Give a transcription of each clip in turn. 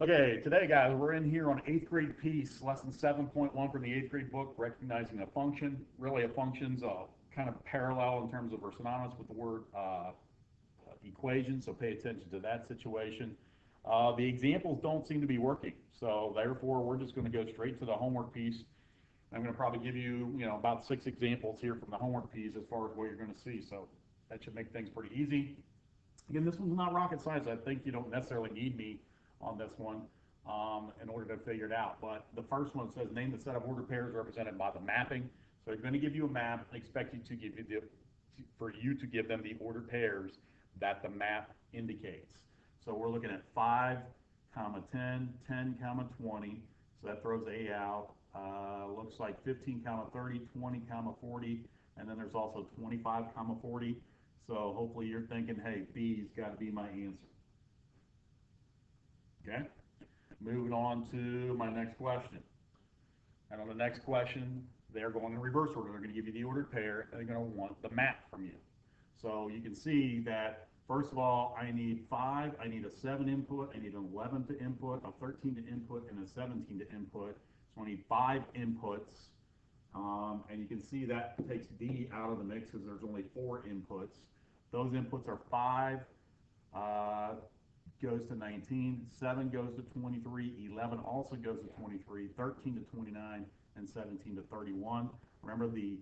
Okay, today, guys, we're in here on 8th grade piece, lesson 7.1 from the 8th grade book, recognizing a function. Really, a function's kind of parallel in terms of or synonymous with the word equation, so pay attention to that situation. The examples don't seem to be working, so therefore, we're just going to go straight to the homework piece. I'm going to probably give you, about 6 examples here from the homework piece as far as what you're going to see, so that should make things pretty easy. Again, this one's not rocket science. I think you don't necessarily need me on this one in order to figure it out. But the first one says name the set of ordered pairs represented by the mapping. So they're going to give you a map and expect you to give you for you to give them the ordered pairs that the map indicates. So we're looking at 5, comma 10, 10, comma 20. So that throws A out. Looks like 15, comma 30, 20, comma 40, and then there's also 25, comma 40. So hopefully you're thinking, hey, B's got to be my answer. Okay, moving on to my next question. And on the next question, they're going in reverse order. They're going to give you the ordered pair, and they're going to want the map from you. So you can see that, first of all, I need 5, I need a 7 input, I need an 11 to input, a 13 to input, and a 17 to input. So I need 5 inputs. And you can see that takes D out of the mix because there's only 4 inputs. Those inputs are 5, goes to 19, 7 goes to 23, 11 also goes to 23, 13 to 29, and 17 to 31. Remember, the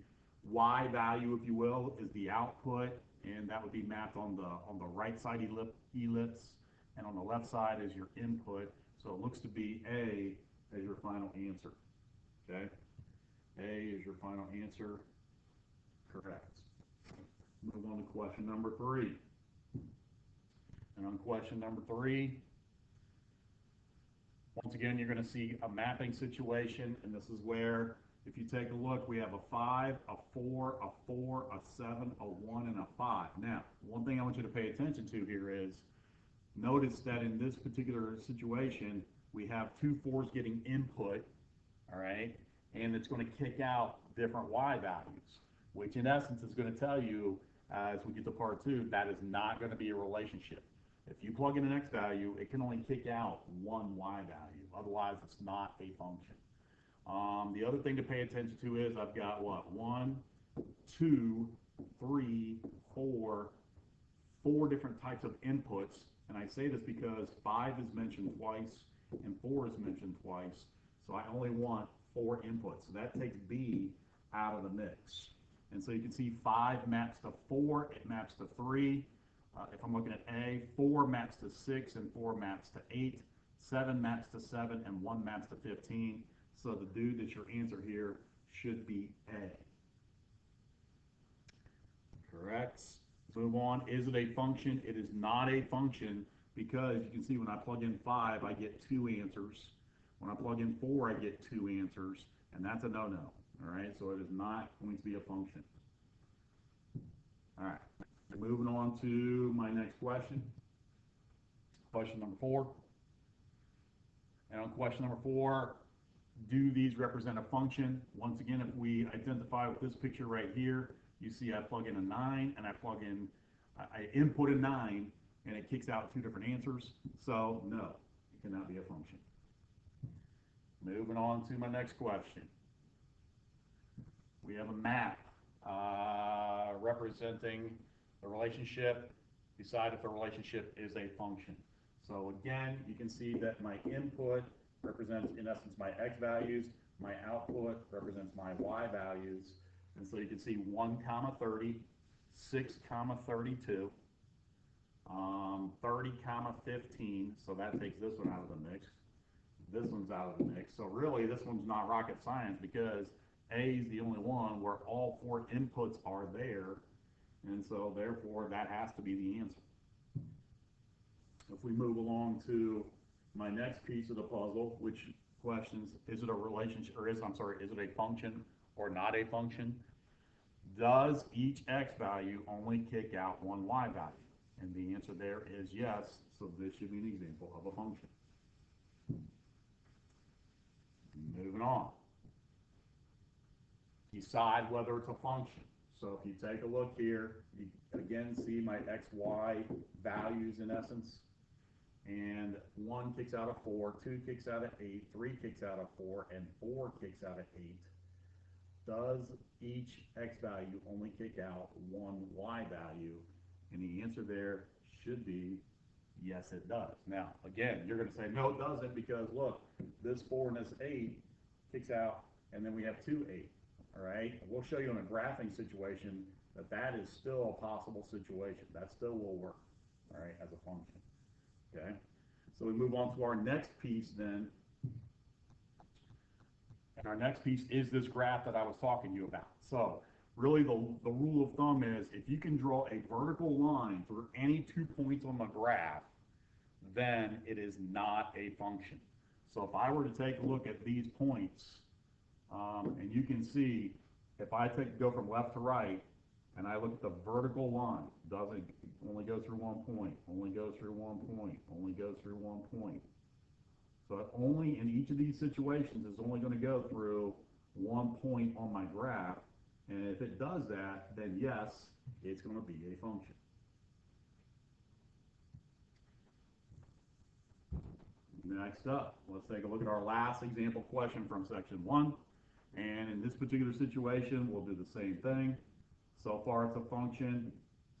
Y value, if you will, is the output, and that would be mapped on the right side ellipse, and on the left side is your input. So it looks to be A as your final answer. Okay, A is your final answer. Correct. Move on to question number 3. And on question number 3, once again, you're going to see a mapping situation, and this is where, if you take a look, we have a 5, a 4, a 4, a 7, a 1, and a 5. Now, one thing I want you to pay attention to here is, notice that in this particular situation, we have 2 4s getting input, all right, and it's going to kick out different Y values, which in essence is going to tell you, as we get to part 2, that is not going to be a relationship. If you plug in an X value, it can only kick out one Y value. Otherwise, it's not a function. The other thing to pay attention to is I've got what? 1, 2, 3, 4 different types of inputs. And I say this because 5 is mentioned twice and 4 is mentioned twice. So I only want 4 inputs. So that takes B out of the mix. And so you can see 5 maps to 4, it maps to 3. If I'm looking at A, 4 maps to 6 and 4 maps to 8, 7 maps to 7 and 1 maps to 15. So the dude that's your answer here should be A. Correct. Move on. Is it a function? It is not a function because you can see when I plug in 5, I get 2 answers. When I plug in 4, I get 2 answers, and that's a no-no. All right, so it is not going to be a function. All right. Moving on to my next question. Question number 4. And on question number 4, do these represent a function? Once again, if we identify with this picture right here, you see I plug in a 9 and I input a 9 and it kicks out 2 different answers. So no, it cannot be a function. Moving on to my next question. We have a map representing the relationship. Decide if the relationship is a function. So again, you can see that my input represents, in essence, my X values. My output represents my Y values. And so you can see 1, comma 30, 6, comma 32, 30, comma 15. So that takes this one out of the mix. This one's out of the mix. So really, this one's not rocket science because A is the only one where all 4 inputs are there. And so therefore, that has to be the answer. If we move along to my next piece of the puzzle, which questions, is it a relationship, or is it a function or not a function? Does each X value only kick out one Y value? And the answer there is yes, so this should be an example of a function. Moving on. Decide whether it's a function. So if you take a look here, you again see my X, Y values in essence. And 1 kicks out of 4, 2 kicks out of 8, 3 kicks out of 4, and 4 kicks out of 8, does each x value only kick out one y value? And the answer there should be yes, it does. Now, again, you're going to say, no, it doesn't, because look, this 4 and this 8 kicks out, and then we have 2 8. All right? We'll show you in a graphing situation that that is still a possible situation. That still will work, all right, as a function. Okay? So we move on to our next piece then. And our next piece is this graph that I was talking to you about. So really the rule of thumb is if you can draw a vertical line through any 2 points on the graph, then it is not a function. So if I were to take a look at these points, and you can see if I go from left to right, and I look at the vertical line, doesn't only go through 1 point, only goes through 1 point, only goes through 1 point. So it only in each of these situations is only going to go through 1 point on my graph, and if it does that, then yes, it's going to be a function. Next up, let's take a look at our last example question from section 1. And in this particular situation, we'll do the same thing. So far it's a function.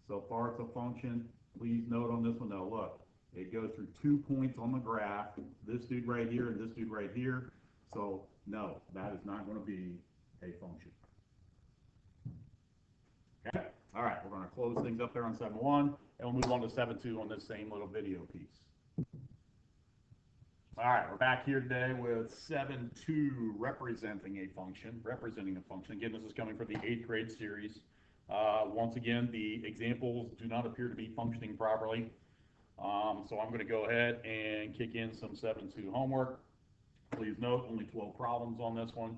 So far it's a function. Please note on this one though, look, it goes through 2 points on the graph, this dude right here and this dude right here. So no, that is not going to be a function. Okay? All right, we're going to close things up there on 7.1, and we'll move on to 7.2 on this same little video piece. All right, we're back here today with 7.2, representing a function. Again, this is coming from the 8th grade series. Once again, the examples do not appear to be functioning properly. So I'm going to go ahead and kick in some 7.2 homework. Please note, only 12 problems on this one.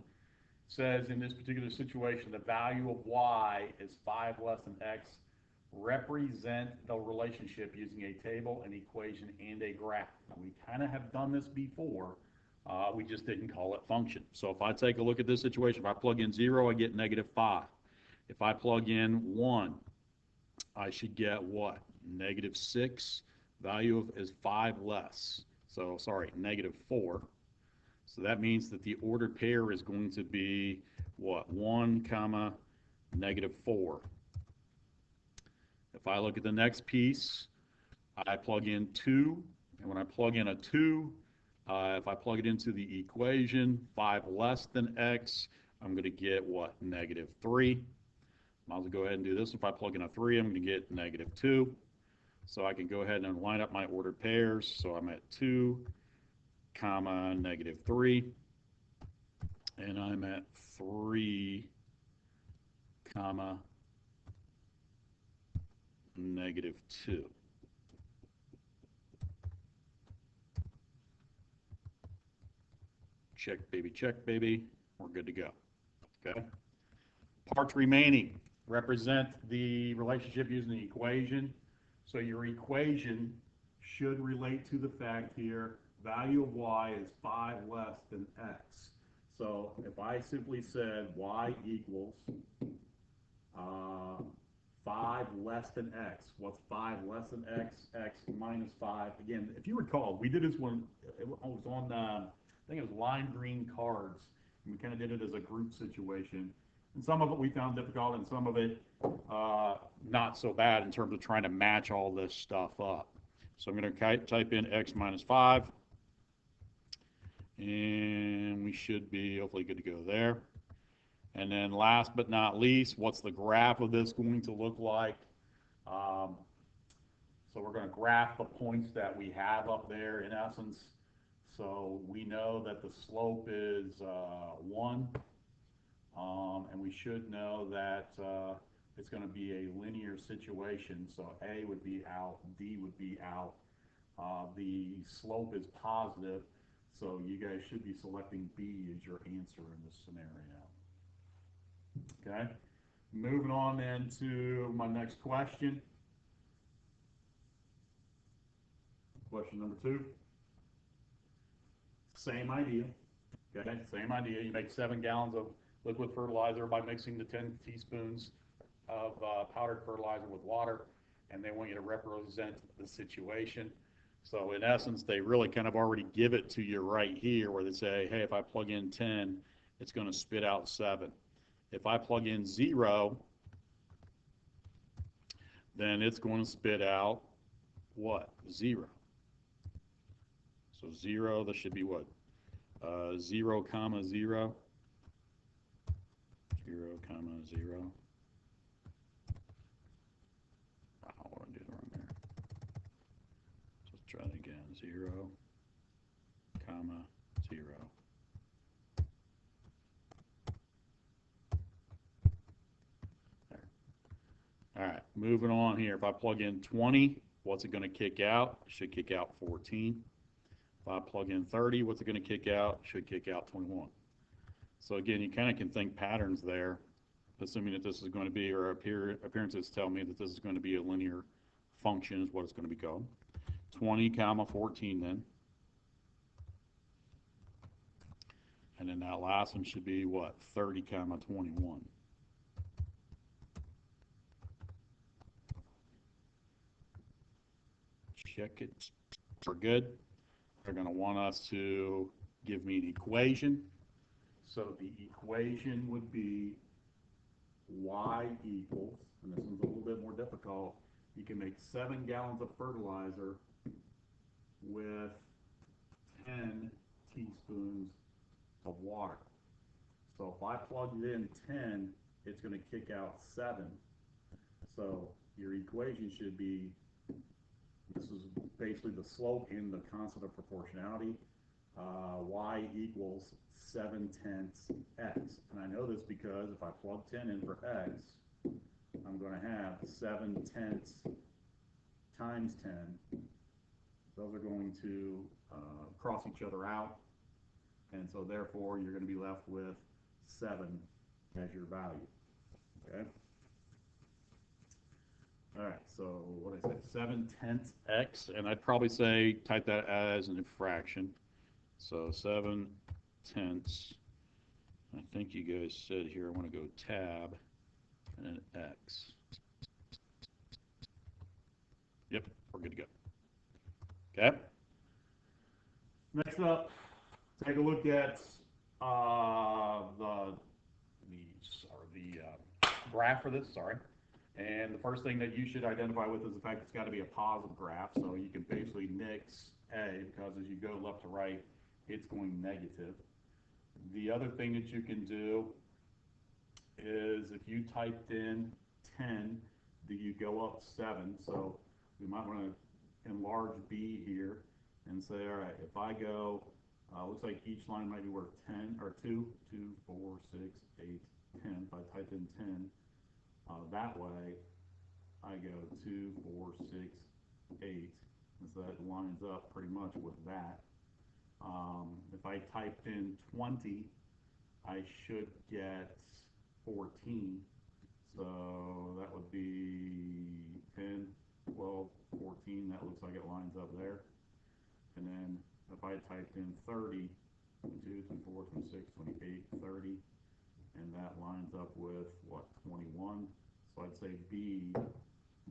Says in this particular situation, the value of y is 5 less than x. Represent the relationship using a table, an equation, and a graph. We kind of have done this before. We just didn't call it function. So if I take a look at this situation, if I plug in 0, I get -5. If I plug in 1, I should get what? -6. Value is 5 less. So, sorry, -4. So that means that the ordered pair is going to be what? 1, comma, -4. If I look at the next piece, I plug in 2, and when I plug in a 2, if I plug it into the equation, 5 less than x, I'm going to get what? -3. Might as well go ahead and do this. If I plug in a 3, I'm going to get -2. So I can go ahead and line up my ordered pairs. So I'm at 2, comma, -3, and I'm at 3, comma, -2. Check, baby. We're good to go. Okay. Parts remaining represent the relationship using the equation. So your equation should relate to the fact here, value of y is 5 less than x. So if I simply said y equals 5 less than x. What's 5 less than x? X minus 5. Again, if you recall, we did this one, it was on, I think it was lime green cards, and we kind of did it as a group situation. And some of it we found difficult, and some of it not so bad in terms of trying to match all this stuff up. So I'm going to type in x minus 5, and we should be hopefully good to go there. And then last but not least, what's the graph of this going to look like? So we're going to graph the points that we have up there in essence. So we know that the slope is 1, and we should know that it's going to be a linear situation. So A would be out, D would be out. The slope is positive, so you guys should be selecting B as your answer in this scenario. Okay, moving on then to my next question. Question number 2. Same idea. Okay, same idea. You make 7 gallons of liquid fertilizer by mixing the 10 teaspoons of powdered fertilizer with water, and they want you to represent the situation. So in essence, they really kind of already give it to you right here where they say, hey, if I plug in 10, it's going to spit out 7. If I plug in 0, then it's going to spit out what? 0. So 0, that should be what? 0, comma 0. 0, comma 0. Oh, I want to do it wrong there. Let's try it again. 0, comma 0. There. All right, moving on here. If I plug in 20, what's it going to kick out? It should kick out 14. If I plug in 30, what's it going to kick out? It should kick out 21. So again, you kind of can think patterns there, assuming that this is going to be, or appearances tell me that this is going to be a linear function is what it's going to be called. 20 comma 14 then. And then that last one should be what? 30 comma 21. Check it. We're good. They're going to want us to give me an equation. So the equation would be y equals, and this one's a little bit more difficult, you can make 7 gallons of fertilizer with 10 teaspoons of water. So if I plugged in 10, it's going to kick out 7. So your equation should be, this is basically the slope in the constant of proportionality, y equals 7/10 x. And I know this because if I plug 10 in for x, I'm going to have 7/10 times 10. Those are going to cross each other out. And so therefore, you're going to be left with 7 as your value. Okay? All right, so what did I say? 7/10 x, and I'd probably say type that as an fraction. So 7/10. I think you guys said here I want to go tab and then x. Yep, we're good to go. Okay. Next up, take a look at the graph for this. Sorry. And the first thing that you should identify with is the fact it's got to be a positive graph. So you can basically nix A because as you go left to right, it's going negative. The other thing that you can do is if you typed in 10, do you go up 7? So we might want to enlarge B here and say, all right, if I go, looks like each line might be worth 10 or 2, 2, 4, 6, 8, 10. If I type in 10, that way I go 2, 4, 6, 8. And so that lines up pretty much with that. If I typed in 20, I should get 14. So that would be 10, 12, 14. That looks like it lines up there. And then if I typed in 30, 22, 24, 26, 28, 30, and that lines up with what, 21. So I'd say B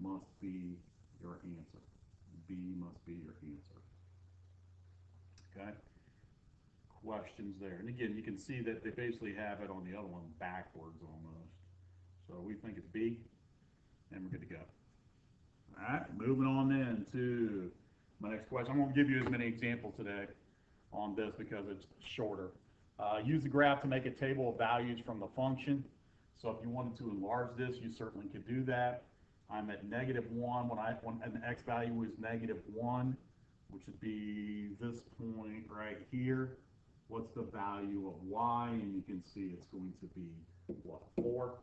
must be your answer. B must be your answer. Okay? Questions there. And again, you can see that they basically have it on the other one backwards almost. So we think it's B, and we're good to go. All right, moving on then to my next question. I'm going to give you as many examples today on this because it's shorter. Use the graph to make a table of values from the function. So if you wanted to enlarge this, you certainly could do that. I'm at -1 when an x value is -1, which would be this point right here. What's the value of y? And you can see it's going to be, what, 4.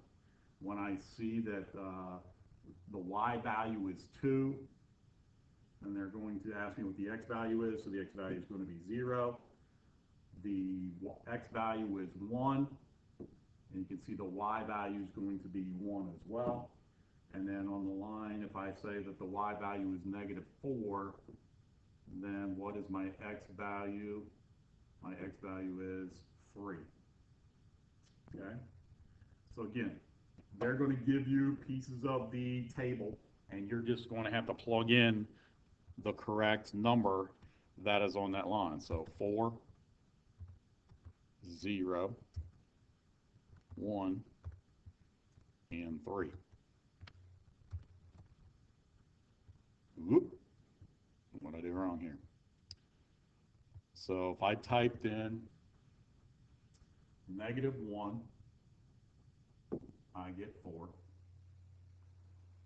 When I see that the y value is 2, and they're going to ask me what the x value is, so the x value is going to be 0. The x value is 1, and you can see the y value is going to be 1 as well. And then on the line, if I say that the y value is -4, then what is my x value? My x value is 3. Okay? So again, they're going to give you pieces of the table, and you're just going to have to plug in the correct number that is on that line. So 4, 0, 1, and 3. Whoop. What did I do wrong here? So if I typed in -1, I get 4.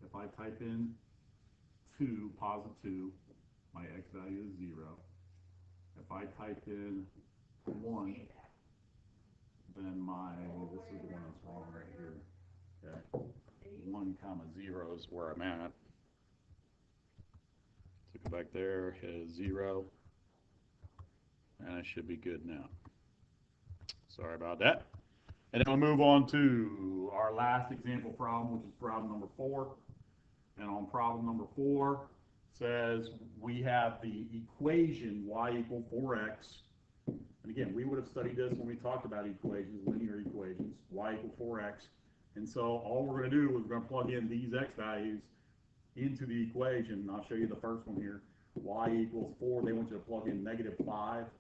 If I type in 2, +2, my x value is 0. If I type in 1, then this is the one that's wrong right here. Okay. 1, 0 is where I'm at. So go back there, hit 0, and I should be good now. Sorry about that. And then we'll move on to our last example problem, which is problem number 4. And on problem number 4, says we have the equation y = 4x. And again, we would have studied this when we talked about equations, linear equations, y = 4x. And so all we're going to do is we're going to plug in these x values into the equation. And I'll show you the first one here. Y = 4. They want you to plug in -5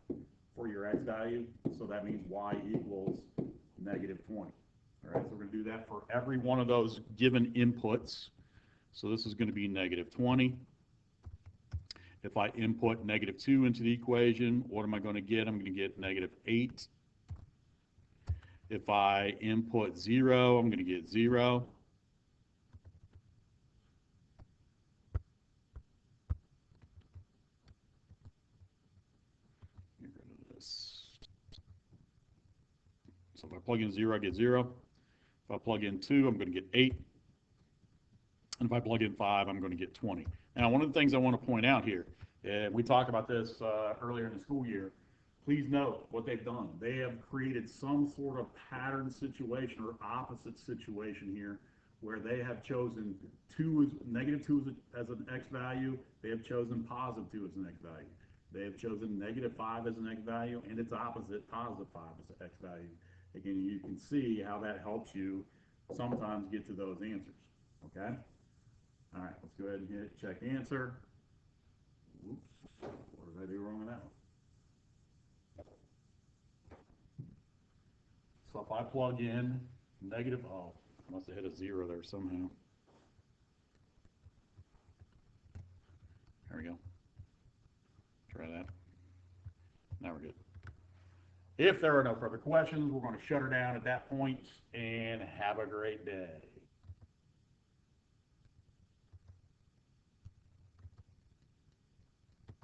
for your x value. So that means y = -20. All right, so we're going to do that for every one of those given inputs. So this is going to be -20. If I input -2 into the equation, what am I going to get? I'm going to get -8. If I input 0, I'm going to get 0. Get rid of this. So if I plug in 0, I get 0. If I plug in 2, I'm going to get 8. And if I plug in 5, I'm going to get 20. Now, one of the things I want to point out here, we talked about this earlier in the school year. Please note what they've done. They have created some sort of pattern situation or opposite situation here where they have chosen -2 as an x value. They have chosen +2 as an x value. They have chosen -5 as an x value, and its opposite, +5 as an x value. Again, you can see how that helps you sometimes get to those answers. Okay? All right, let's go ahead and hit check answer. Oops, what did I do wrong with that one? So if I plug in oh, I must have hit a 0 there somehow. There we go. Try that. Now we're good. If there are no further questions, we're going to shut her down at that point, and have a great day.